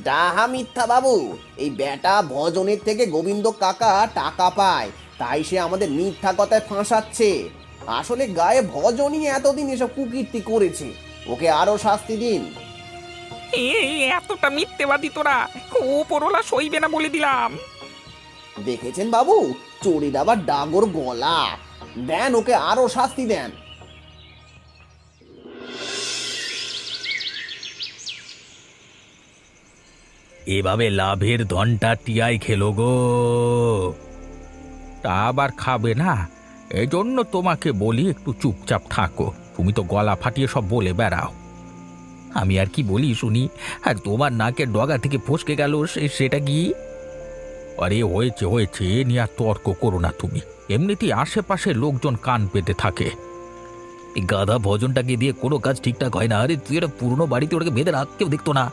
ডাহা মিথ্যা বাবু। এই বেটা ভজনের থেকে গোবিন্দ কাকা টাকা পায়, তাই সে আমাদের মিথ্যা কথায় ফাঁসাচ্ছে। আসলে গায়ে ভজনই এতদিন এসব কুকীর্তি করেছে। ওকে আরো শাস্তি দিন। এতটা মিথ্যেবাদী তোরা! ওপরওয়ালা সইবে না বলে দিলাম। দেখেছেন বাবু, চোরের আবার ডাগর গলা। দেন ওকে আরো শাস্তি দেন। এভাবে লাভের ধনটা টিয়াই খেলো গো। তা আবার খাবে না? এজন্য তোমাকে বলি একটু চুপচাপ থাকো। তুমি তো গলা ফাটিয়ে সব বলে বেড়াও। আমি আর কি বলি শুনি? আর তোমার নাকের ডগা থেকে ফসকে গেল সেটা কি? আরে হয়েছে হয়েছে, এ নিয়ে আর তর্ক করো না তুমি। এমনিতেই আশেপাশে লোকজন কান পেতে থাকে। এই গাধা ভজনটাকে দিয়ে কোনো কাজ ঠিকঠাক হয় না। আরে তুই একটা পুরনো বাড়িতে ওটাকে বেঁধে রাখ, কেউ দেখতো না।